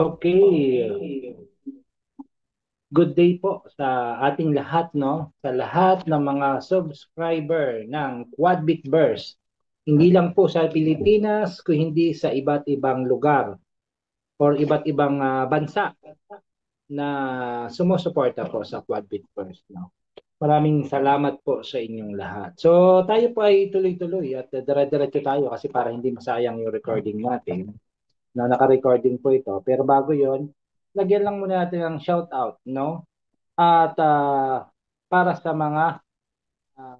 Okay, good day po sa ating lahat, no? Sa lahat ng mga subscriber ng Quadbit Burst. Hindi lang po sa Pilipinas, kundi hindi sa iba't ibang lugar or iba't ibang bansa na sumusuporta po sa Quadbit Burst, no? Maraming salamat po sa inyong lahat. So, tayo po ay tuloy-tuloy at dire-diretso tayo kasi para hindi masayang yung recording natin na naka-recording po ito. Pero bago yon, lagyan lang muna natin ng shout out, no? At para sa mga uh,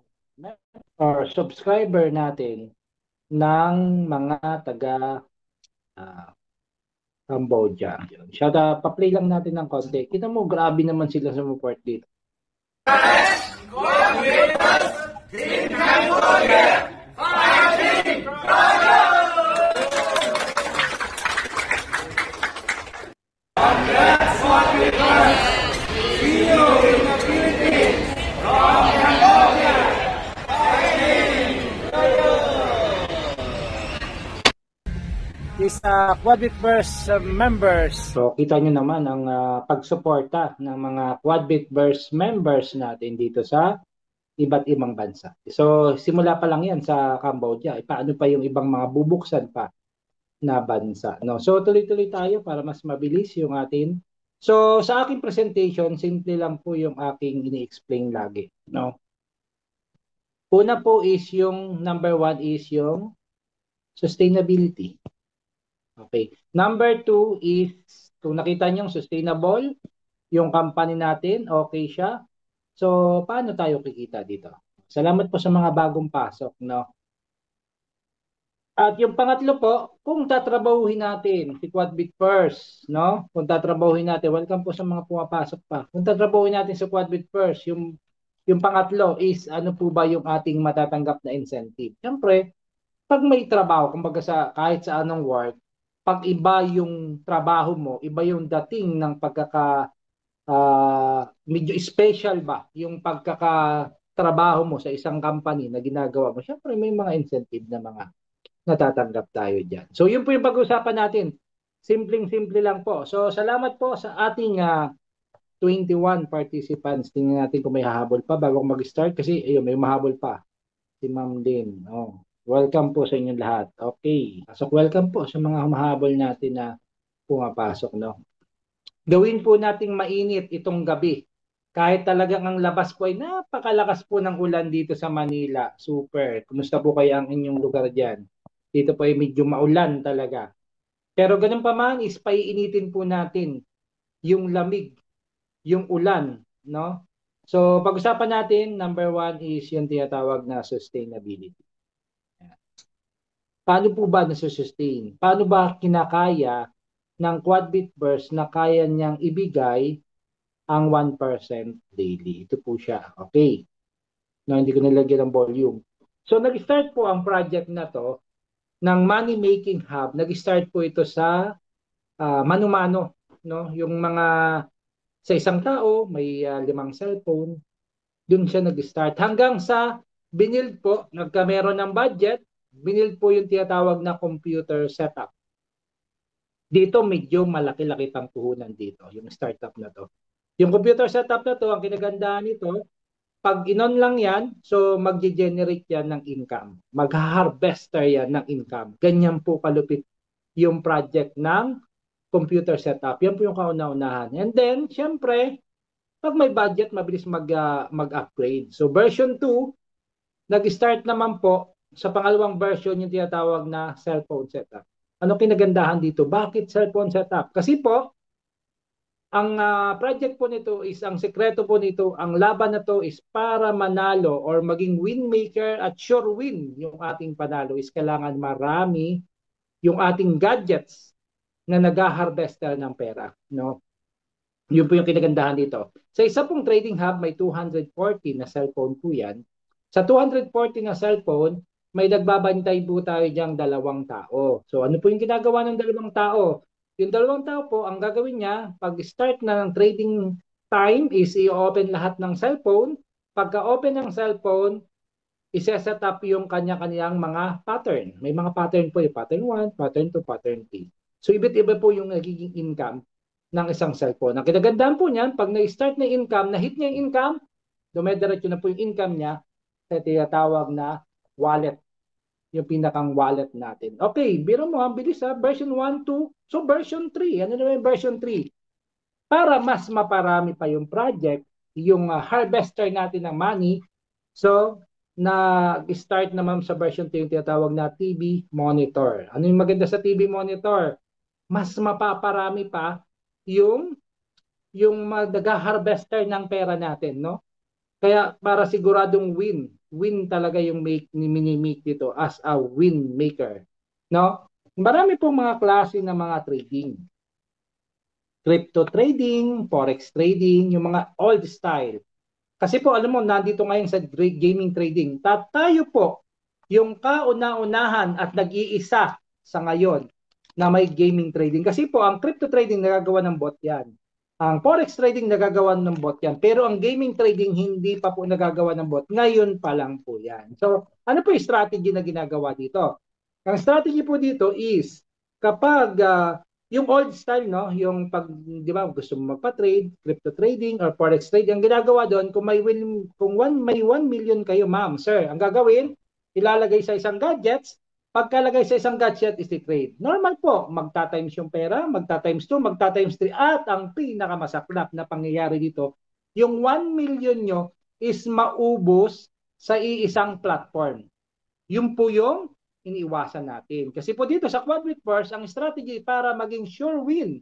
or subscriber natin ng mga taga uh, Cambodia. Shout out, pa-play lang natin ng konti. Kita mo, grabe naman sila sumuport dito. Is Quadbitverse members. So kita nyo naman ang pagsuporta ng mga Quadbitverse members natin dito sa iba't ibang bansa. So simula pa lang yan sa Cambodia. Paano pa yung ibang mga bubuksan pa na bansa, no? So tuloy-tuloy tayo para mas mabilis yung atin. So sa aking presentation, simple lang po yung aking ini-explain lagi, no? Una po is yung number one is yung sustainability. Okay. Number two is, kung nakita niyo sustainable, yung company natin, okay siya. So, paano tayo kikita dito? Salamat po sa mga bagong pasok, no? At yung pangatlo po, kung tatrabahuhin natin si Quadbit First, no? Kung tatrabahuhin natin, welcome po sa mga pumapasok pa. Kung tatrabahuhin natin sa Quadbit First, yung pangatlo is ano po ba yung ating matatanggap na incentive? Siyempre, pag may trabaho, kumbaga sa kahit sa anong work, pag iba yung trabaho mo, iba yung dating ng medyo special ba yung pagkakatrabaho mo sa isang company na ginagawa mo. Siyempre may mga incentive na mga natatanggap tayo diyan. So yun po yung pag-usapan natin. Simpleng-simple lang po. So salamat po sa ating 21 participants. Tingnan natin kung may hahabol pa bago mag-start kasi ayun, may mahabol pa. Si Ma'am Din. Oh. Welcome po sa inyong lahat. Okay. So welcome po sa mga humahabol natin na pumapasok, no? Gawin po nating mainit itong gabi. Kahit talagang ang labas po ay napakalakas po ng ulan dito sa Manila. Super. Kumusta po kaya ang inyong lugar diyan? Dito po ay medyo maulan talaga. Pero ganun pa man is paiinitin po natin yung lamig, yung ulan, no? So pag-usapan natin, number one is yung tinatawag na sustainability. Paano po ba nasusustain? Paano ba kinakaya ng Quadbit Burst na kaya niyang ibigay ang 1% daily? Ito po siya. Okay. No, hindi ko nilagyan ng volume. So nag-start po ang project na to ng Money Making Hub. Nag-start po ito sa mano-mano, no? Yung mga sa isang tao may 5 cellphone, doon siya nag-start hanggang sa binild po, nagkameron ng budget, binild po yung tinatawag na computer setup. Dito medyo malaki-laki pang puhunan dito, yung startup na to. Yung computer setup na to, ang kinagandahan nito, pag inon lang yan, so magge-generate yan ng income. Mag-harvester yan ng income. Ganyan po kalupit yung project ng computer setup. Yan po yung kauna-unahan. And then, syempre, pag may budget, mabilis mag-upgrade. So version 2, nag-start naman po sa pangalawang version yung tinatawag na cellphone setup. Ano kinagandahan dito? Bakit cellphone setup? Kasi po, ang project po nito is, ang sekreto po nito, ang laban na to is para manalo or maging win maker at sure win yung ating panalo is kailangan marami yung ating gadgets na nag-harvester ng pera. No? Yun po yung kinagandahan dito. Sa isa pong trading hub, may 240 na cellphone po yan. Sa 240 na cellphone, may nagbabantay po tayo diyang 2 tao. So ano po yung ginagawa ng 2 tao? Yung 2 tao po, ang gagawin niya, pag-start na ng trading time is i-open lahat ng cellphone. Pagka-open ng cellphone, i-set up yung kanya-kanyang mga pattern. May mga pattern po, pattern 1, pattern 2, pattern 3. So iba't-iba po yung nagiging income ng isang cellphone. Ang kinagandaan po niyan, pag na-start na income, na-hit niya yung income, dumediretso na po yung income niya sa tinatawag na wallet, yung pinakang wallet natin. Okay, biro mo, ang bilis ha, version 1, 2, so version 3, ano naman yung version 3? Para mas maparami pa yung project, yung harvester natin ng money, so na-start naman sa version 3 yung tinatawag na TV monitor. Ano yung maganda sa TV monitor? Mas mapaparami pa yung nag-harvester ng pera natin, no? Kaya para siguradong win talaga yung mini-make dito as a win maker, no? Marami pong mga klase ng mga trading. Crypto trading, forex trading, yung mga old style. Kasi po alam mo, nandito ngayon sa gaming trading, tayo po yung kauna-unahan at nag-iisa sa ngayon na may gaming trading. Kasi po ang crypto trading nagagawa ng bot yan. Ang forex trading nagagawa ng bot yan. Pero ang gaming trading hindi pa po nagagawa ng bot. Ngayon pa lang po yan. So ano po yung strategy na ginagawa dito? Ang strategy po dito is kapag yung old style, no, yung pag, di ba, gusto mo magpa-trade, crypto trading or forex trading, ang ginagawa doon, kung may 1 million kayo, ma'am, sir, ang gagawin, ilalagay sa isang gadgets, pagkalagay sa isang gadget is trade. Normal po, magta-times yung pera, magta-times 2, magta-times 3, at ang pinakamasaklap na pangyayari dito, yung 1 million nyo is maubos sa iisang platform. Yung po yung iniiwasan natin. Kasi po dito sa Quad with First, ang strategy para maging sure win,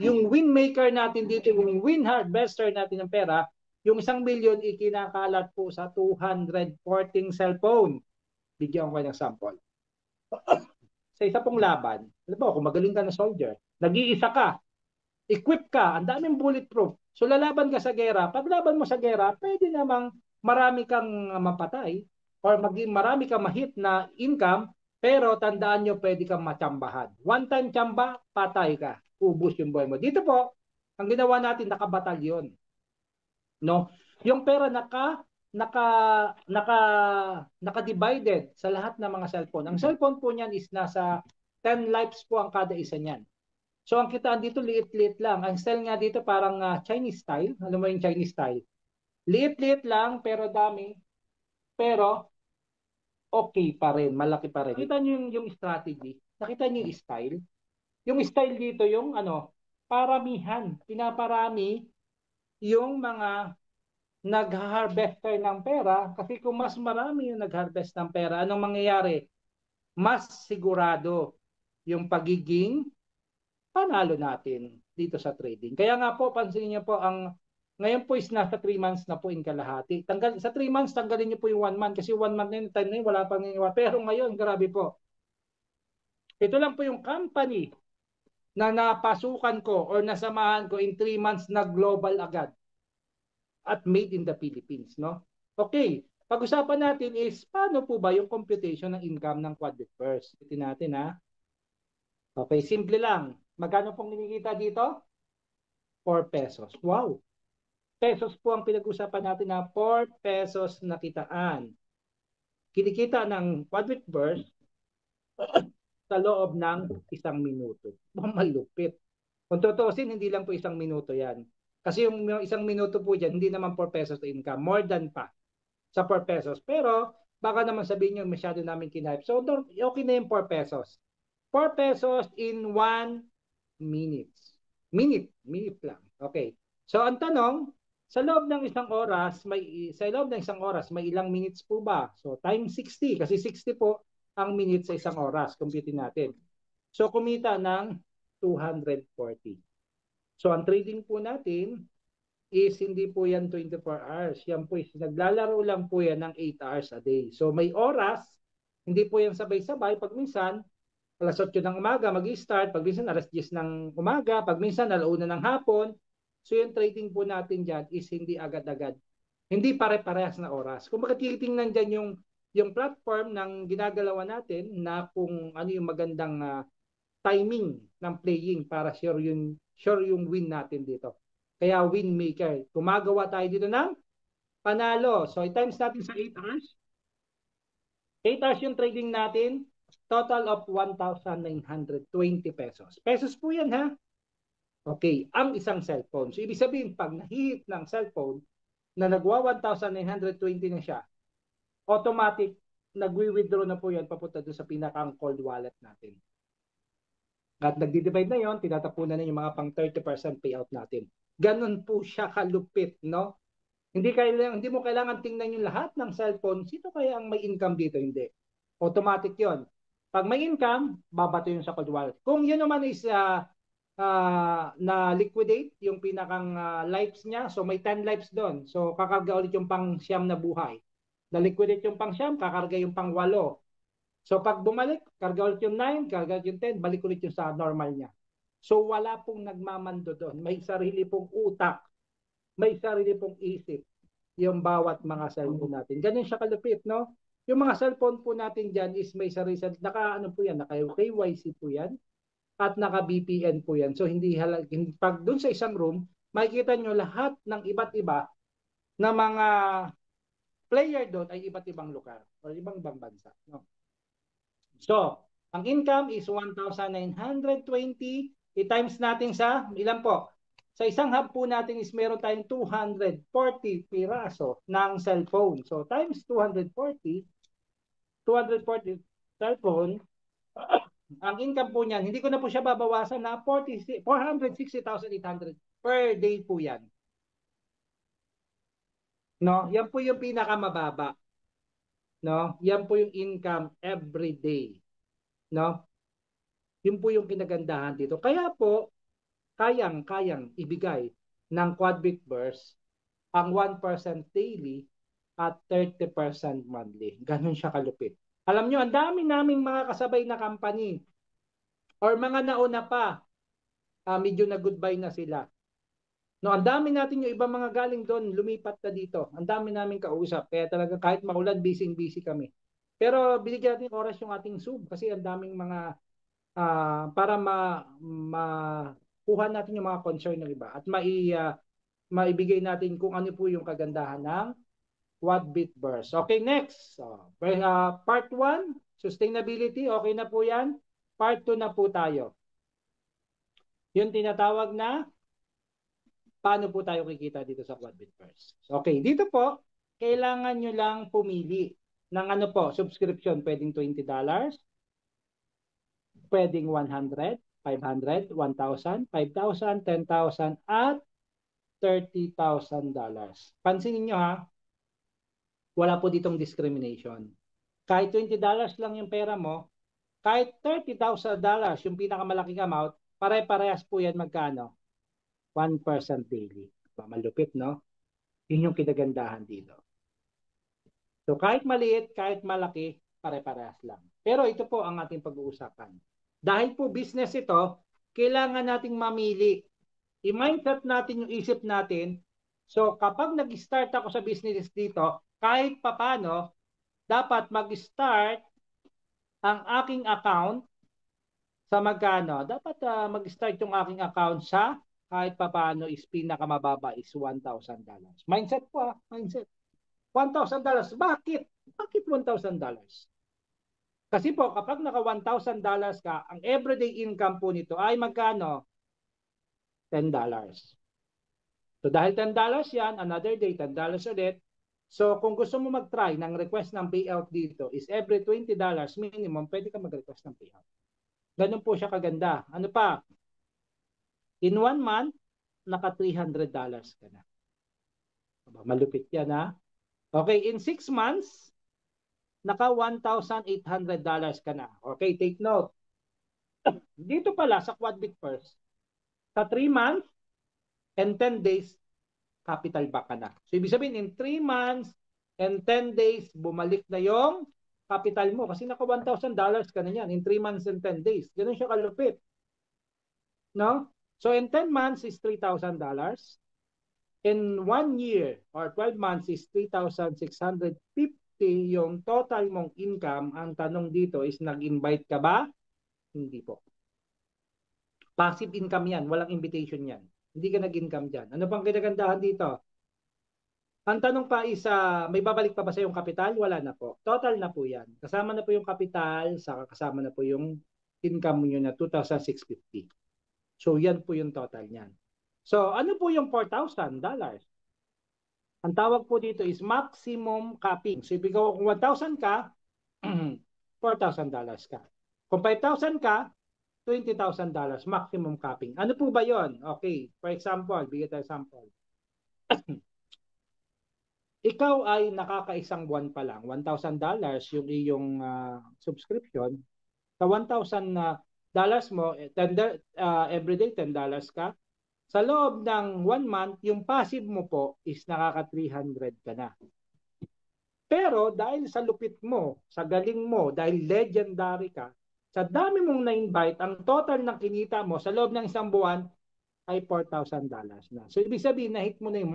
yung win maker natin dito, yung win harvester natin ng pera, yung 1 million ikinakalat po sa 214 cellphone. Bigyan ko kayo ng sample. Sa isa pong laban, alam mo, kung magaling ka na soldier, nag-iisa ka, equip ka, ang daming bulletproof. So lalaban ka sa gera. Pag laban mo sa gera, pwede namang marami kang mapatay or marami kang mahit na income, pero tandaan nyo, pwede kang matsambahan. One time tsamba, patay ka. Ubus yung buhay mo. Dito po, ang ginawa natin, nakabatalyon. No? Yung pera naka naka naka-divided sa lahat ng mga cellphone. Ang cellphone po niyan is nasa 10 lives po ang kada isa niyan. So ang kitaan dito liit-liit lang. Ang style nga dito parang Chinese style. Alam mo yung Chinese style? Liit-liit lang pero dami. Pero okay pa rin, malaki pa rin. Nakita niyo yung strategy. Nakita niyo yung style. Yung style dito yung ano, paramihan. Pinaparami yung mga nag-harvester ng pera kasi kung mas marami yung nag-harvest ng pera, anong mangyayari? Mas sigurado yung pagiging panalo natin dito sa trading. Kaya nga po, pansinin niyo po, ngayon po is nasa 3 months na po in kalahati. Sa 3 months, tanggalin niyo po yung 1 month kasi 1 month na yun, time na yun, wala pang nangyayari. Pero ngayon, grabe po. Ito lang po yung company na napasukan ko or nasamahan ko in 3 months na global agad at made in the Philippines, no? Okay, pag-usapan natin is paano po ba yung computation ng income ng Quadbit First? Ito natin ha. Okay, simple lang. Magkano pong kinikita dito? 4 pesos. Wow. Pesos po ang pinag-usapan natin na 4 pesos na kitaan. Kinikita ng Quadbit First sa loob ng 1 minuto. Malupit. Kung tutuusin, hindi lang po 1 minuto yan. Kasi yung 1 minuto po dyan, hindi naman 4 pesos to income. More than pa sa 4 pesos. Pero, baka naman sabihin nyo, masyado namin kinhype. So, okay na yung 4 pesos. 4 pesos in 1 minute. Minute lang. Okay. So, ang tanong, sa loob ng isang oras, may ilang minutes po ba? So, times 60. Kasi 60 po ang minutes sa isang oras. Computing natin. So, kumita ng 240. So, ang trading po natin is hindi po yan 24 hours. Yan po is naglalaro lang po yan ng 8 hours a day. So, may oras, hindi po yan sabay-sabay. Pag minsan, alas 8 ng umaga mag-start, pag minsan alas 10 ng umaga, pag minsan alauna ng hapon. So, yung trading po natin dyan is hindi agad-agad. Hindi pare-parehas na oras. Kung magtitingnan dyan yung platform ng ginagalawan natin na kung ano yung magandang timing ng playing para sure yung win natin dito. Kaya win maker. Gumagawa tayo dito ng panalo. So, i-times natin sa 8 hours. 8 hours yung trading natin. total of 1,920 pesos. Pesos po yan ha. Okay, ang isang cellphone. So ibig sabihin, pag nahihit ng cellphone na nagwa 1,920 na siya, automatic, nagwi-withdraw na po yan papunta doon sa pinakang cold wallet natin. At nagdi-divide na yon, tinatapunan na yung mga pang 30% payout natin. Ganun po siya kalupit, no? Hindi mo kailangan tingnan yung lahat ng cellphone. Sino kaya ang may income dito? Hindi. Automatic yon. Pag may income, babato yun sa cold wallet. Kung yun naman is na liquidate yung pinakang lives niya, so may 10 lives doon. So kakarga ulit yung pang siyam na buhay. Na liquidate yung pang siyam, kakarga yung pang 8. So pag bumalik, karga ulit yung 9, karga ulit yung 10, balik ulit yung sa normal niya. So wala pong nagmamando doon. May sarili pong utak. May sarili pong isip yung bawat mga cellphone natin. Ganun siya kalupit, no? Yung mga cellphone po natin dyan is may sarili, naka KYC po yan at naka VPN po yan. So hindi pag doon sa isang room, makikita nyo lahat ng iba't iba na mga player doon ay iba't ibang lugar o ibang bansa, no? So, ang income is 1,920. I-times natin sa, ilan po? Sa isang hub po natin is meron tayong 240 piraso ng cellphone. So, times 240 cellphone, ang income po niyan, hindi ko na po siya babawasan na 460,800 per day po yan. No? Yan po yung pinakamababa. No? Yan po yung income every day. No? Yun po yung kinagandahan dito. Kaya po, kayang ibigay ng Quadbic Burst ang 1% daily at 30% monthly. Ganun siya kalupit. Alam nyo, ang dami naming mga kasabay na company or mga nauna pa, medyo na goodbye na sila. No, ang dami natin yung ibang mga galing doon, lumipat na dito. Ang dami namin kausap. Kaya talaga kahit maulan, busy kami. Pero binigyan natin oras yung ating sub kasi ang daming mga para makuha natin yung mga concern ng iba at maibigay natin kung ano po yung kagandahan ng Quadbit Burst. Okay, next. Part 1, sustainability. Okay na po yan. Part 2 na po tayo. Yung tinatawag na paano po tayo kikita dito sa Quadbit Burst. Okay, dito po, kailangan nyo lang pumili ng ano po, subscription. Pwedeng $20, pwedeng 100, 500, 1,000, 5,000, 10,000, at $30,000. Pansinin nyo ha, wala po ditong discrimination. Kahit $20 lang yung pera mo, kahit $30,000 yung pinakamalaking amount, pare-parehas po yan magkano? 1% daily. Malupit, no? Yun yung kinagandahan dito. So kahit maliit, kahit malaki, pare-parehas lang. Pero ito po ang ating pag-uusapan. Dahil po business ito, kailangan nating mamili. I-mindset natin yung isip natin. So kapag nag-start ako sa business dito, kahit papano, dapat mag-start ang aking account sa magkano? Dapat mag-start yung aking account sa kahit papano is pinakamababa is $1,000. Mindset po mindset. $1,000. Bakit? Bakit $1,000? Kasi po, kapag naka $1,000 ka, ang everyday income po nito ay magkano? $10. So dahil $10 yan, another day, $10 ulit. So kung gusto mo mag-try ng request ng payout dito is every $20 minimum, pwede ka mag-request ng payout. Ganun po siya kaganda. Ano pa? In 1 month, naka $300 ka na. Malupit yan ha. Okay, in 6 months, naka $1,800 ka na. Okay, take note. Dito pala sa Quadbit First, sa 3 months and 10 days, capital back ka na. So, ibig sabihin, in 3 months and 10 days, bumalik na yung capital mo. Kasi naka $1,000 ka na yan in 3 months and 10 days. Ganun siya kalupit. No? So, in 10 months is $3,000. In 1 year or 12 months is 3,650 yung total mong income. Ang tanong dito is nag-invite ka ba? Hindi po. Passive income yan. Walang invitation yan. Hindi ka nag-income dyan. Ano pang kinagandahan dito? Ang tanong pa is, may babalik pa ba sa yung kapital? Wala na po. Total na po yan. Kasama na po yung kapital, saka kasama na po yung income nyo na 2,650. So, yan po yung total niyan. So, ano po yung $4,000? Ang tawag po dito is maximum capping. So, ibig ko kung 1,000 ka, $4,000 ka. Kung 5,000 ka, $20,000 maximum capping. Ano po ba yon? Okay, for example, bigyan tayo example. Ikaw ay nakakaisang buwan pa lang, $1,000 yung iyong subscription. Sa $1,000 mo, everyday $10 ka. Sa loob ng 1 month, yung passive mo po is nakaka-300 ka na. Pero dahil sa lupit mo, sa galing mo, dahil legendary ka, sa dami mong na-invite, ang total ng kinita mo sa loob ng isang buwan ay $4,000 na. So, ibig sabihin, na-hit mo na yung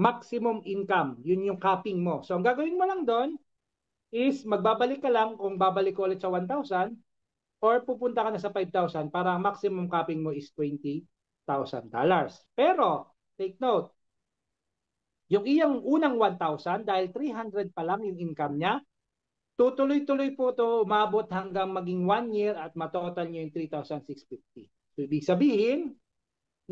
maximum income. Yun yung capping mo. So, ang gagawin mo lang doon is magbabalik ka lang kung babalik ko ulit sa 1,000 or pupunta ka na sa 5,000 para ang maximum capping mo is $20,000. Pero, take note, yung iyang unang 1,000, dahil 300 pa lang yung income niya, tutuloy-tuloy po to umabot hanggang maging 1 year at matotal niyo yung 3,650. So, ibig sabihin,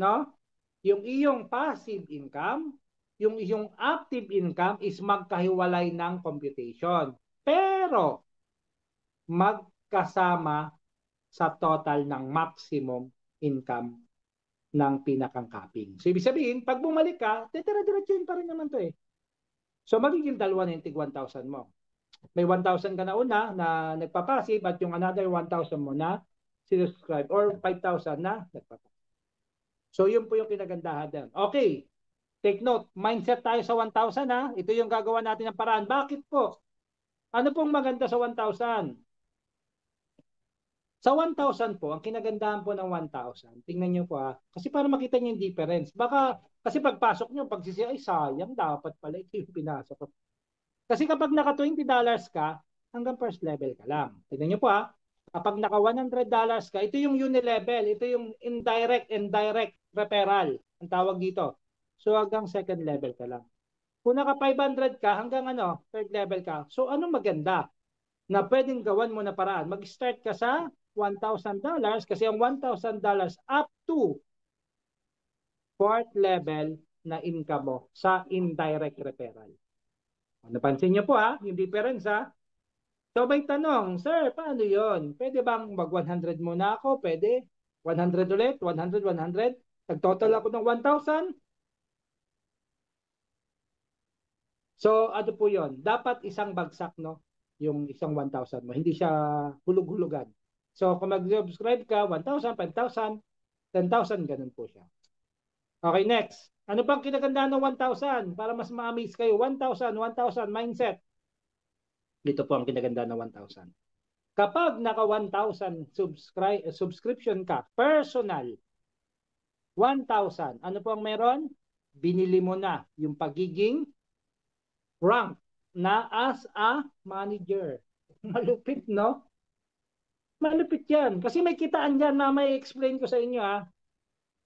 no, yung iyong passive income, yung iyong active income is magkahiwalay ng computation. Pero, magkasama sa total ng maximum income ng pinakang capping. So, ibig sabihin, pag bumalik ka, titira-diretsuhin pa rin naman to eh. So, magiging dalawa na yung tig 1,000 mo. May 1,000 ka na una na nagpapassive at yung another 1,000 mo na sinuscribe or 5,000 na nagpapassive. So, yun po yung kinagandahan din. Okay. Take note, mindset tayo sa 1,000 ha. Ito yung gagawa natin ng paraan. Bakit po? Ano pong maganda sa 1,000? Sa 1,000 po, ang kinagandahan po ng 1,000, tingnan nyo po ha, kasi para makita nyo yung difference. Baka, kasi pagpasok nyo, pagsisiya, ay sayang, dapat pala ito yung pinasok ko. Kasi kapag naka $20 ka, hanggang first level ka lang. Tingnan nyo po ha, kapag naka $100 ka, ito yung unilevel, ito yung indirect and direct referral, ang tawag dito. So hanggang second level ka lang. Kung naka 500 ka, hanggang third level ka. So anong maganda na pwedeng gawan mo na paraan? Mag-start ka sa $1,000 kasi ang $1,000 up to fourth level na income mo sa indirect referral. Napansin niyo po ha, yung difference ha. So may tanong, sir, paano yon? Pwede bang mag 100 muna ako? Pwede? 100 ulit? 100, 100? Nag-total ako ng 1,000? So ano po yon? Dapat isang bagsak, no? Yung isang 1,000 mo. Hindi siya hulug-hulugan. So kung mag-subscribe ka, 1,000, 5,000, 10,000, ganun po siya. Okay, next. Ano pang kinagandaan ng 1,000? Para mas ma-amaze kayo. 1,000, 1,000 mindset. Dito po ang kinagandaan ng 1,000. Kapag naka 1,000 subscription ka, personal, 1,000, ano po ang meron? Binili mo na yung pagiging rank na as a manager. Malupit, no? Malupit yan. Kasi may kitaan yan na may explain ko sa inyo ha.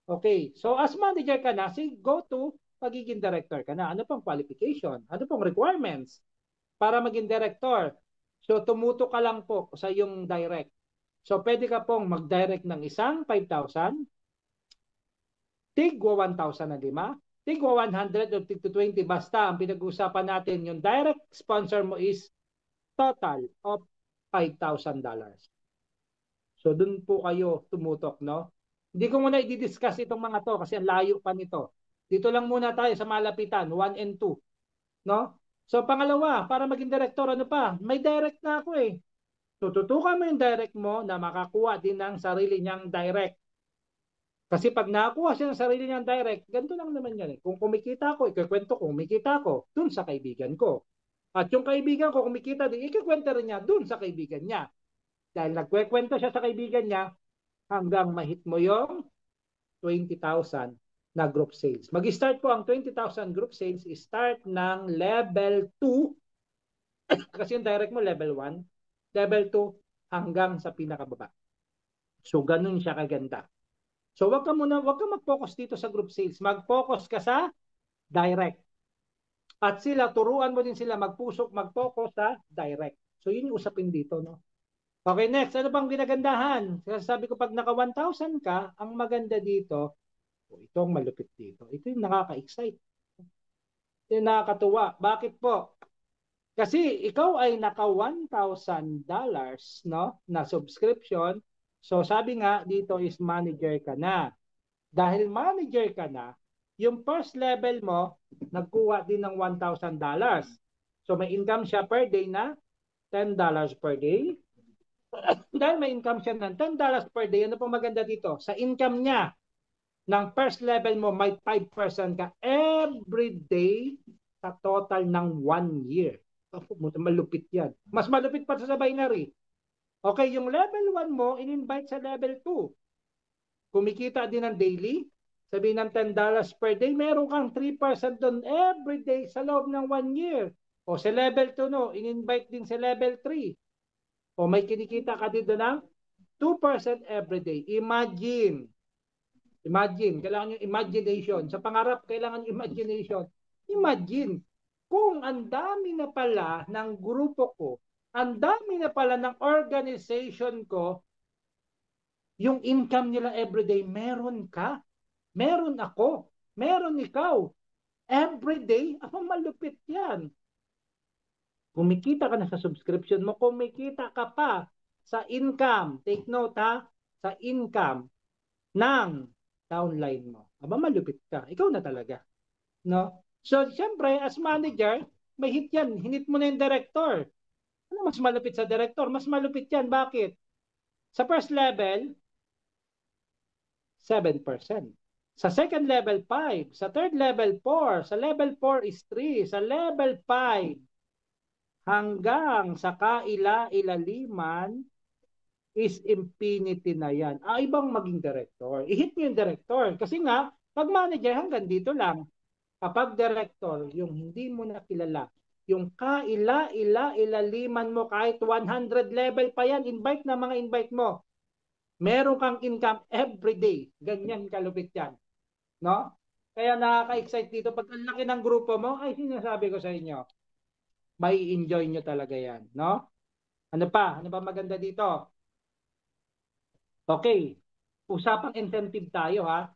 Okay, so as manager ka na, go to pagiging director ka na. Ano pong qualification? Ano pong requirements para maging director? So tumuto ka lang po sa yung direct. So pwede ka pong mag-direct ng isang 5,000, tigwa 1,000 na 5, tigwa 100 o tigwa 20. Basta ang pinag-uusapan natin, yung direct sponsor mo is total of $5,000. So dun po kayo tumutok, no? Hindi ko muna i-discuss itong mga to kasi ang layo pa nito. Dito lang muna tayo sa malapitan, 1 and 2. No? So pangalawa, para maging director, ano pa? May direct na ako eh. Tututukan mo yung direct mo na makakuha din ng sarili niyang direct. Kasi pag nakakuha siya ng sarili niyang direct, ganito lang naman yan eh. Kung kumikita ako, ikikwento ko, kumikita ako, dun sa kaibigan ko. At yung kaibigan ko, kumikita din, ikikwento rin niya dun sa kaibigan niya. Dahil nagkwekwento siya sa kaibigan niya, hanggang mahit mo yung 20,000 na group sales. Mag-start po ang 20,000 group sales, start ng level 2 kasi yung direct mo level 1, level 2 hanggang sa pinakababa. So ganun siya kaganda. So wag ka mag-focus dito sa group sales. Mag-focus ka sa direct. At sila, turuan mo din sila mag-focus sa direct. So yun yung usapin dito, no? Okay, next. Ano bang ginagandahan? Sabi ko, pag naka 1,000 ka, ang maganda dito, ito ang malupit dito. Ito yung nakaka-excite. Ito yung nakakatuwa. Bakit po? Kasi ikaw ay naka $1,000, no, na subscription. So sabi nga dito is manager ka na. Dahil manager ka na, yung first level mo nagkuha din ng $1,000. So may income siya per day na $10 per day. Dahil may income siya ng $10 per day, ano pong maganda dito? Sa income niya ng first level mo, may 5% ka every day sa total ng 1 year. Malupit yan. Mas malupit pa sa binary. Okay, yung level 1 mo, in-invite sa level 2. Kumikita din ng daily. Sabihin ng $10 per day, meron kang 3% doon every day sa loob ng 1 year. O sa level 2, no, in-invite din sa level 3. O may kinikita ka dito ng 2% every day. Imagine, kailangan yung imagination. Sa pangarap, kailangan yung imagination. Imagine, kung ang dami na pala ng grupo ko, ang dami na pala ng organization ko, yung income nila everyday, meron ka, meron ako, meron ikaw. Everyday, malupit yan. Kumikita ka na sa subscription mo, kumikita ka pa sa income. Take note ha, sa income ng downline mo. Malupit ka. Ikaw na talaga. No? So, siyempre, as manager, may hit yan. Hinit mo na yung director. Ano mas malupit sa director? Mas malupit yan. Bakit? Sa first level, 7%. Sa second level, 5. Sa third level, 4. Sa level 4 is 3. Sa level 5, hanggang sa kaila-ilaliman is infinity na yan. Ibang maging director. I-hit nyo yung director. Kasi nga, pag manager, hanggang dito lang. Kapag director, yung hindi mo na kilala, yung kaila-ilaliman mo, kahit 100 level pa yan, invite na mga invite mo. Meron kang income every day. Ganyan kalupit yan. No? Kaya nakaka-excite dito. Pag ang laki ng grupo mo, ay sinasabi ko sa inyo, may enjoy nyo talaga yan. No? Ano pa? Ano pa maganda dito? Okay. Usapang incentive tayo ha.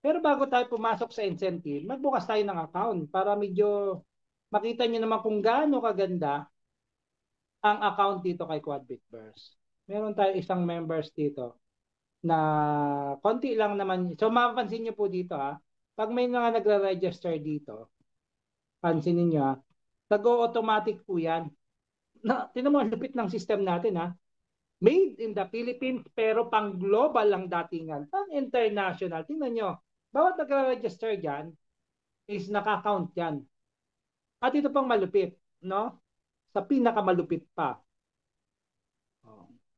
Pero bago tayo pumasok sa incentive, magbukas tayo ng account para medyo makita nyo naman kung gaano kaganda ang account dito kay QuadBitBurst. Meron tayo isang members dito na konti lang naman. So mapapansin nyo po dito ha, pag may mga nagre-register dito, pansinin nyo ha, nag-automatic po yan. Tinan mo, lupit ng system natin ha. Made in the Philippines pero pang global lang datingan, pang international. Tingnan nyo, bawat nagre-register dyan is naka-count yan. At ito pang malupit, no? Sa pinakamalupit pa.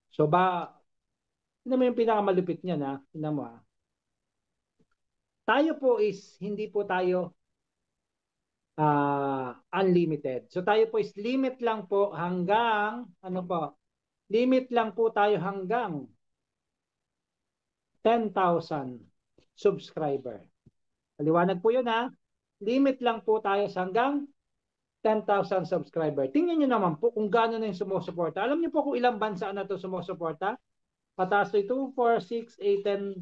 So tingnan mo yung pinakamalupit niyan ha. Tingnan mo ha. Tayo po is, hindi po tayo unlimited. So tayo po is limit lang po hanggang, ano po, limit lang po tayo hanggang 10,000 subscriber. Paliwanag po yun ha. Limit lang po tayo hanggang 10,000 subscriber. Tingnan nyo naman po kung gaano na yung sumusuporta. Alam nyo po kung ilang bansa na ito sumusuporta? Pataas ito 2, 4, 6, 8, 10,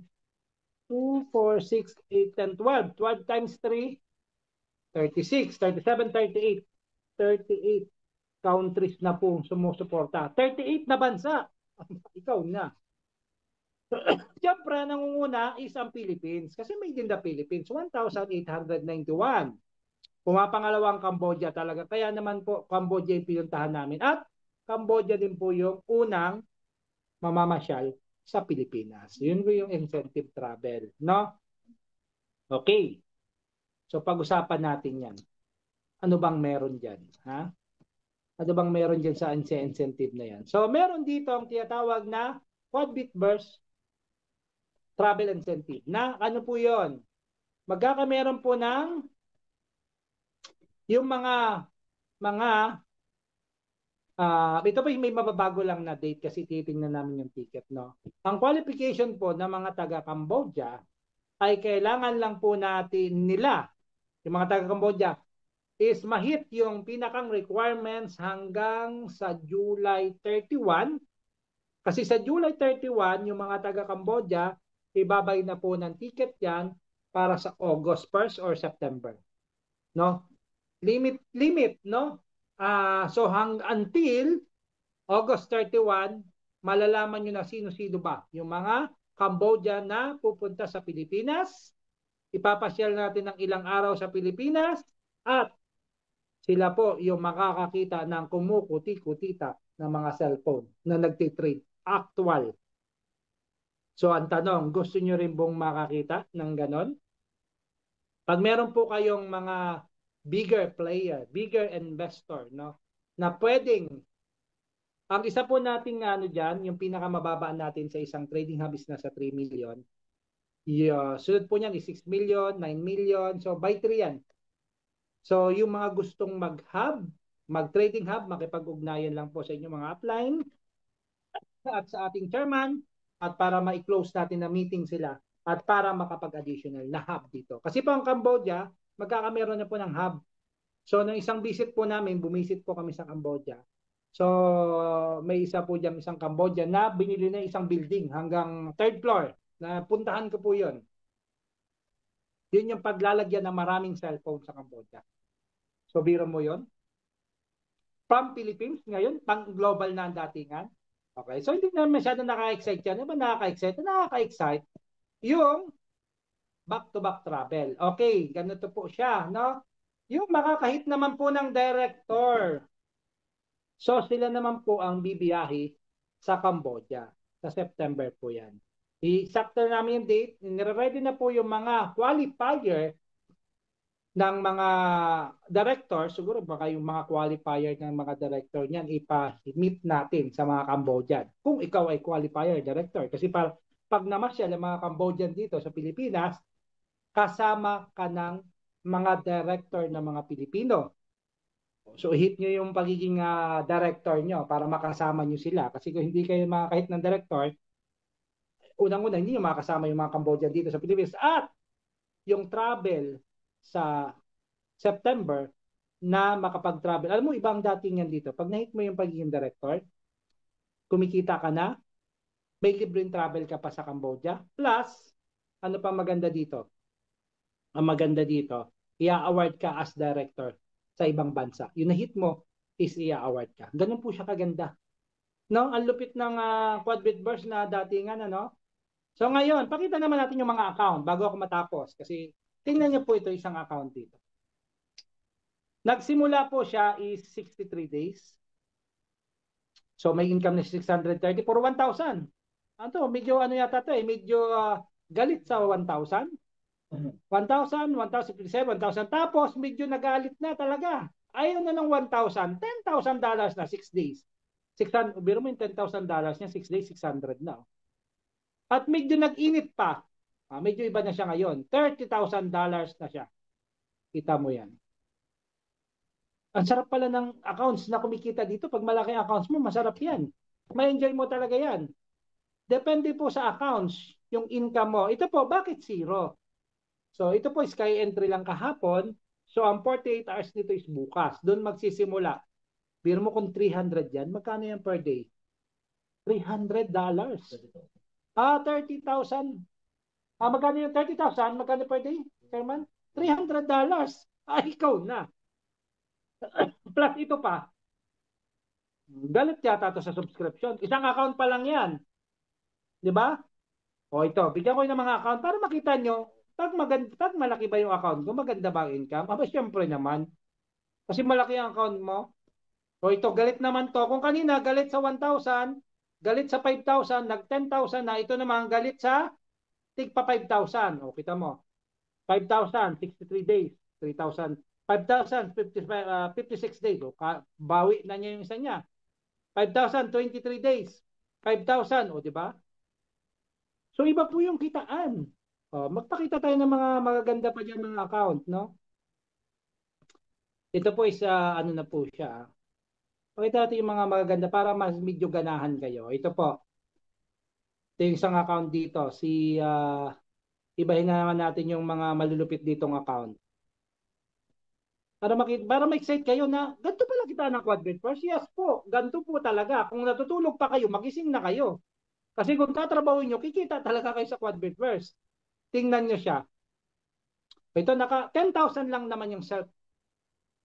2, 4, 6, 8, 10, 12. 12 times 3, 36, 37, 38. 38 countries na po sumusuporta. 38 na bansa. Ikaw na. Siyempre, nangunguna is ang Philippines. Kasi made in the Philippines, 1,891. Pumapangalawang Cambodia talaga. Kaya naman po, Cambodia yung pinuntahan namin. At Cambodia din po yung unang mamamasyal sa Pilipinas. Yun po yung incentive travel. No? Okay. So, pag-usapan natin yan. Ano bang meron dyan? Ha? Ano bang meron dyan sa incentive na yan? So, meron dito ang tinatawag na QuadBitBurst Travel Incentive. Na ano po yon? Magkakameron po ng yung mga ito po may mababago lang na date kasi titingnan namin yung ticket, no? Ang qualification po ng mga taga Cambodia ay kailangan lang po natin nila, yung mga taga Cambodia, is mahit yung pinakang requirements hanggang sa July 31. Kasi sa July 31, yung mga taga-Cambodia, ibabay na po ng ticket yan para sa August 1st or September. No? Limit, no? So until August 31, malalaman nyo na sino-sino ba yung mga Cambodia na pupunta sa Pilipinas. Ipapasyal natin ng ilang araw sa Pilipinas at sila po yung makakakita ng kumukuti-kutita ng mga cellphone na nagtitrade. Actual. So ang tanong, gusto nyo rin bong makakita ng ganon? Pag meron po kayong mga bigger player, bigger investor, no, na pwedeng, ang isa po nating ano dyan, yung pinakamababaan natin sa isang trading hub is nasa 3 million. Sunod po niyan is 6 million, 9 million. So by 3 yan. So yung mga gustong mag-hub, mag-trading hub, makipag-ugnayan lang po sa inyong mga upline at sa ating chairman at para ma-close natin na meeting sila at para makapag-additional na hub dito. Kasi po ang Cambodia, magkakameron na po ng hub. So nung isang visit po namin, bumisit po kami sa Cambodia. So may isa po dyan, isang Cambodia na binili na isang building hanggang 3rd floor. Na puntahan ko po yun. Yun yung paglalagyan ng maraming cellphone sa Cambodia. So biro mo yun. From Philippines, ngayon, pang global na ang datingan. Okay, so hindi na masyado nakaka-excite yan. Diba nakaka-excite? Nakaka-excite yung back-to-back travel. Okay, ganito po siya, no? Yung makakahit naman po ng director. So sila naman po ang bibiyahe sa Cambodia. Sa September po yan. I-sakto namin yung date. Nire-ready na po yung mga qualifier ng mga director, siguro baka yung mga qualifier ng mga director niyan ipa-meet natin sa mga Cambodian. Kung ikaw ay qualifier director. Kasi pag namasyal ang mga Cambodian dito sa Pilipinas, kasama ka ng mga director ng mga Pilipino. So hit nyo yung pagiging director nyo para makasama nyo sila. Kasi kung hindi kayo makakahit ng director, unang-una hindi nyo makasama yung mga Cambodian dito sa Pilipinas. At yung travel sa September na makapag-travel. Alam mo, ibang dating yan dito. Pag nahit mo yung pagiging director, kumikita ka na, may libreng travel ka pa sa Cambodia. Plus, ano pa maganda dito? Ang maganda dito, i-award ka as director sa ibang bansa. Yung nahit mo is i-award ka. Ganun po siya kaganda. No? Ang lupit ng Quadbit Burst na datingan, ano? So ngayon, pakita naman natin yung mga account bago ako matapos. Kasi tingnan niyo po ito, isang account dito. Nagsimula po siya is 63 days. So may income na 630 for 1,000. Ano, medyo ano yata to medyo galit sa 1,000. 1,000, 1,057, 1,000. Tapos medyo nagalit na talaga. Ayaw na ng 1,000, $10,000 na 6 days. 600, biro mo yung $10,000 niya, 6 days, 600 na. At medyo nag-init pa. Medyo iba na siya ngayon. $30,000 na siya. Kita mo yan. Ang sarap pala ng accounts na kumikita dito. Pag malaki accounts mo, masarap yan. May-enjoy mo talaga yan. Depende po sa accounts, yung income mo. Ito po, bakit zero? So, ito po, sky entry lang kahapon. So, ang 48 hours nito is bukas. Doon magsisimula. Biro mo kung 300 yan, magkano yan per day? $300. 30,000. Magkano yung 30,000? Magkano per day, Chairman? $300. Ikaw na. Plus ito pa, galit yata to sa subscription. Isang account pa lang yan. Di ba? O ito, bigyan ko ng mga account para makita nyo, pag malaki ba yung account ko, maganda ba ang income? Siyempre naman. Kasi malaki ang account mo. O ito, galit naman to. Kung kanina, galit sa 1,000, galit sa 5,000, nag 10,000 na. Ito naman, galit sa tigpa 5,000. O, kita mo. 5,000, 63 days. 3,000. 5,000, 56 days. O, bawi na niya yung isa niya. 5,000, 23 days. 5,000, o, di ba? So, iba po yung kitaan. O, magpakita tayo ng mga magaganda pa dyan mga account, no? Ito po is, ano na po siya. Pakita natin yung mga magaganda para mas medyo ganahan kayo. Ito po. Ito yung isang account dito. Ibahin na naman natin yung mga malulupit ditong account. Para ma-excite kayo na ganito pala kita ng quadrant first. Yes po, ganito po talaga. Kung natutulog pa kayo, magising na kayo. Kasi kung tatrabaho nyo, kikita talaga kayo sa quadrant first. Tingnan nyo siya. Ito, naka 10,000 lang naman yung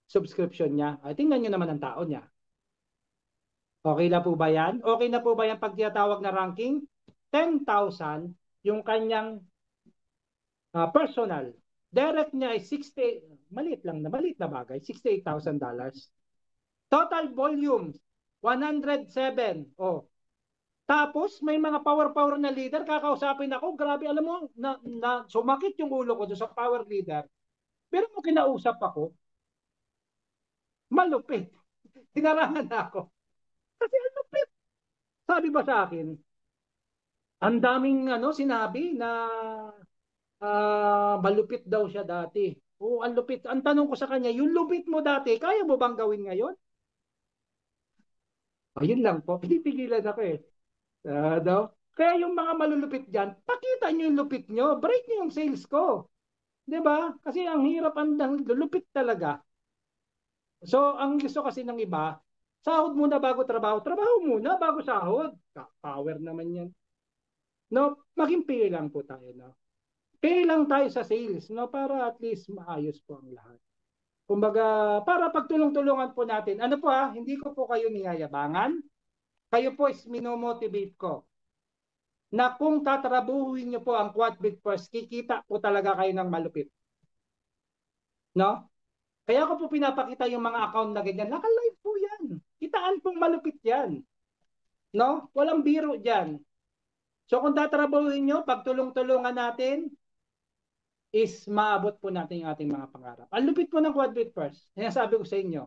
subscription niya. Ay, tingnan nyo naman ang tao niya. Okay na po ba yan? Okay na po ba yan pag tinatawag na ranking? 10,000 yung kanyang personal. Direct niya ay 60, maliit na bagay, $68,000. Total volume, 107. Oh. Tapos may mga power na leader, kakausapin ako, grabe, alam mo, sumakit yung ulo ko doon sa power leader. Pero kung kinausap ako, malupit. Tinarangan na ako. Kasi ang lupit. Sabi ba sa akin, ang daming sinabi na malupit daw siya dati. Oo, ang lupit. Ang tanong ko sa kanya, yung lupit mo dati, kaya mo bang gawin ngayon? Ayun lang po, pinipigilan ako eh. Daw. Kaya yung mga malulupit dyan, pakita nyo yung lupit nyo, break nyo yung sales ko. 'Di ba? Kasi ang hirap, ang lulupit talaga. So, ang gusto kasi ng iba, sahod muna bago trabaho. Trabaho muna bago sahod. Power naman yan. No, maging fair lang po tayo, no? Fair lang tayo sa sales, no? Para at least maayos po ang lahat. Kumbaga, para pagtulong-tulungan po natin. Ano po hindi ko po kayo niyayabangan. Kayo po is minomotivate ko na kung tatrabuhin nyo po ang Quadbit First, kikita po talaga kayo ng malupit. No? Kaya ko po pinapakita yung mga account na ganyan. Naka-live po yan. Kitaan pong malupit yan. No? Walang biro dyan. So kung tatrabuhin nyo, pagtulong-tulungan natin, is maabot po natin yung ating mga pangarap. Ang lupit po ng Quadbit First. Sinasabi ko sa inyo,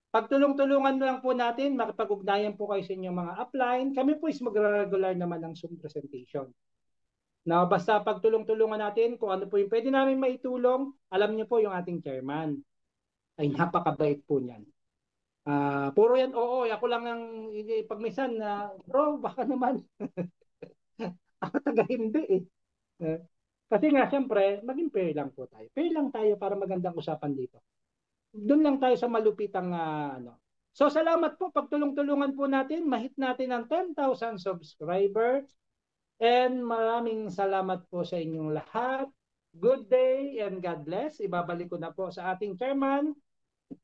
pagtulong-tulungan lang po natin, makipag-ugnayan po kayo sa inyong mga upline. Kami po is mag-regular naman ng Zoom presentation. Na basta pagtulong-tulungan natin kung ano po yung pwede namin maitulong, alam niyo po yung ating chairman. Ay napakabait po niyan. Puro yan, oo, ako lang ang pagmisan na, bro, baka naman. Ako taga hindi eh. Uh, Kasi nga, siyempre, maging fair lang po tayo. Fair lang tayo para magandang usapan dito. Doon lang tayo sa malupitang ano. So, salamat po. Pagtulong-tulungan po natin, mahit natin ang 10,000 subscriber. And maraming salamat po sa inyong lahat. Good day and God bless. Ibabalik ko na po sa ating chairman,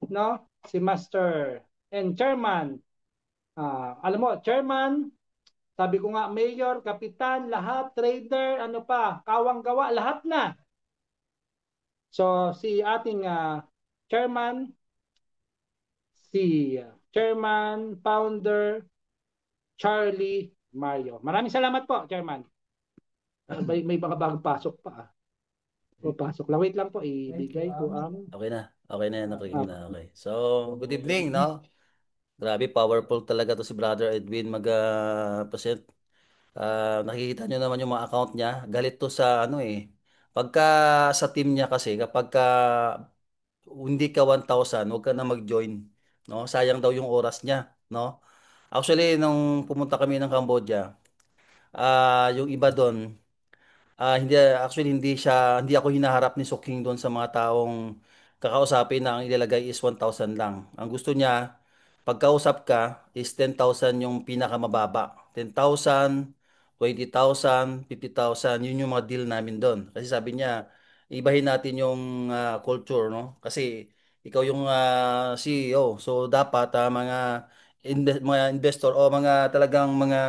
no? Si Master and chairman. Alam mo, chairman, sabi ko nga, mayor, kapitan, lahat, trader, ano pa, kawang gawa, lahat na. So, si ating chairman, si chairman, founder, Charlie Mario. Maraming salamat po, chairman. May mga bagong pasok pa. Pasok lang. Wait lang po, ibigay ko ang... Okay na. Okay na yan. Nakikinig na. Okay. So, good evening, no? Grabe, powerful talaga to si Brother Edwin mag-present. Nakikita nyo naman yung mga account niya. Galit to sa ano eh. Pagka sa team niya kasi, kapag hindi ka 1,000, huwag ka na mag-join. No? Sayang daw yung oras niya. No? Actually, nung pumunta kami ng Cambodia, yung iba doon, hindi ako hinaharap ni Soking doon sa mga taong kakausapin na ang ilalagay is 1,000 lang. Ang gusto niya, pagkausap ka is 10,000 yung pinakamababa. 10,000, 20,000, 50,000, yun yung mga deal namin doon. Kasi sabi niya, ibahin natin yung culture, no? Kasi ikaw yung CEO. So dapat mga investor o mga talagang mga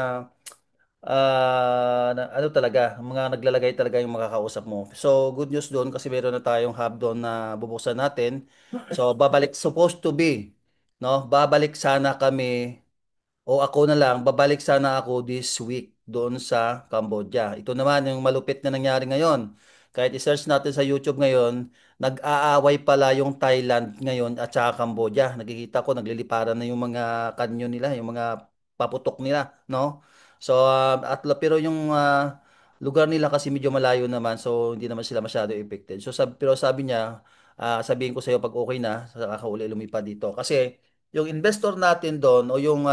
ano talaga, mga naglalagay talaga yung makakausap mo. So, good news doon kasi meron na tayong hub doon na bubuksan natin. So, supposed to be, no? Babalik sana kami, o ako na lang, babalik sana ako this week doon sa Cambodia. Ito naman yung malupit na nangyari ngayon. Kahit i-search natin sa YouTube ngayon, nag-aaway pala yung Thailand ngayon at saka Cambodia. Nakikita ko, nagliliparan na yung mga kanyo nila, yung mga paputok nila, no? So, pero yung lugar nila kasi medyo malayo naman, so hindi naman sila masyado affected. So, pero sabi niya, sabihin ko sa iyo pag okay na, saka ka uli lumipad dito. Kasi yung investor natin doon o yung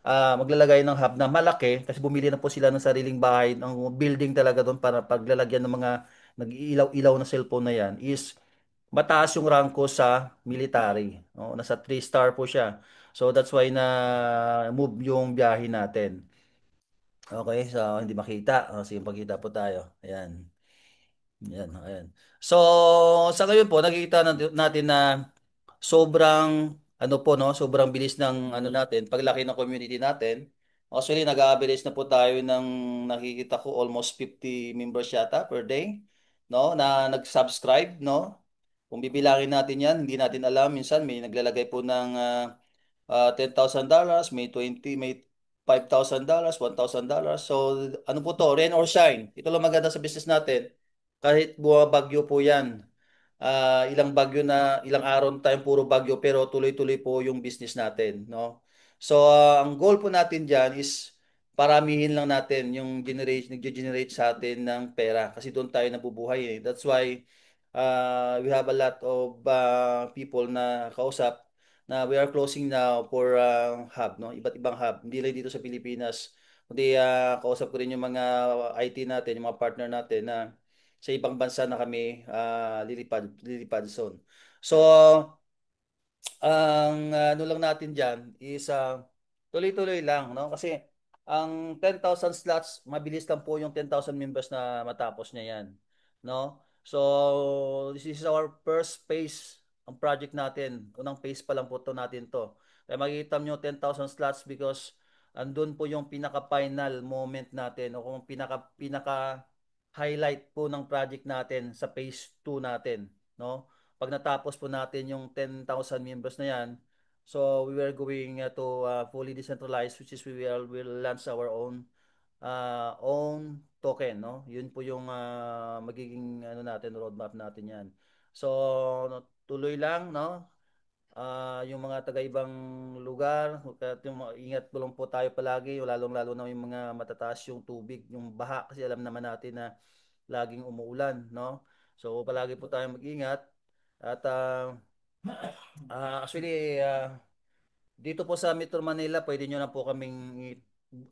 maglalagay ng hub na malaki kasi bumili na po sila ng sariling bahay, ng building talaga doon para paglalagyan ng mga nag-iilaw-ilaw na cellphone na yan is mataas yung rank ko sa military. No? Nasa 3-star po siya. So that's why na move yung biyahe natin. Okay, so hindi makita. Sige, pagkita po tayo. Ayan. Ayan, ayan. So, sa ngayon po, nakikita natin na sobrang, ano po, no? Sobrang bilis ng, ano natin, paglaki ng community natin. Actually, nag-a-average na po tayo ng, nakikita ko, almost 50 members yata per day, no? Na nag-subscribe, no? Kung bibilangin natin yan, hindi natin alam. Minsan, may naglalagay po ng $10,000, may 20, may $5,000, $1,000. So, ano po to? Rain or shine. Ito lang maganda sa business natin. Kahit bumabagyo po yan, ilang araw na tayong puro bagyo, pero tuloy-tuloy po yung business natin, no? So, ang goal po natin diyan is paramihin lang natin yung nag-generate sa atin ng pera kasi doon tayo nabubuhay eh. That's why we have a lot of people na kausap na we are closing now for hub, no? Iba't ibang hub. Hindi lang dito sa Pilipinas. Kundi kausap ko rin yung mga IT natin, yung mga partner natin na sa ibang bansa na kami lilipad soon. So, ang ano lang natin diyan is tuloy-tuloy lang, no? Kasi ang 10,000 slots, mabilis lang po yung 10,000 members na matapos niya yan, no? So, this is our first phase ang project natin. Unang phase pa lang po to natin to. Kaya makikita nyo 10,000 slots because andun po yung pinaka-final moment natin o kung pinaka highlight po ng project natin sa phase 2 natin, no? Pag natapos po natin yung 10,000 members na yan, so we are going to fully decentralize, which is will launch our own token, no? Yun po yung magiging ano natin, roadmap natin yan. So, tuloy lang, no? Yung mga taga-ibang lugar, at ingat po lang po tayo palagi, lalong-lalo na yung mga matataas yung tubig, yung baha, kasi alam naman natin na laging umuulan, no? So, palagi po tayong mag-ingat. At actually, dito po sa Metro Manila, pwede nyo na po kaming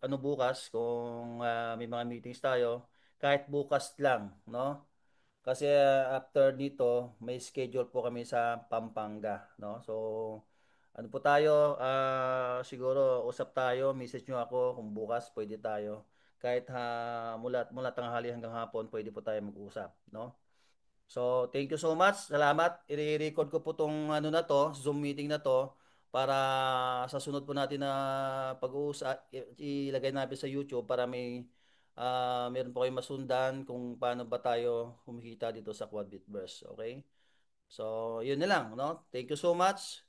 ano bukas kung may mga meetings tayo. Kahit bukas lang, no? Kasi after dito, may schedule po kami sa Pampanga, no? So, ano po tayo, siguro usap tayo, message nyo ako kung bukas pwede tayo. Kahit mula tanghali hanggang hapon, pwede po tayo mag-usap, no? So, thank you so much. Salamat. I-record ko po tong ano na to, Zoom meeting na to para sa sunod po natin na pag-uusap, ilagay natin sa YouTube para meron po kayong masundan kung paano ba tayo kumikita dito sa Quadbit Burst. Okay? So, yun na lang, no? Thank you so much.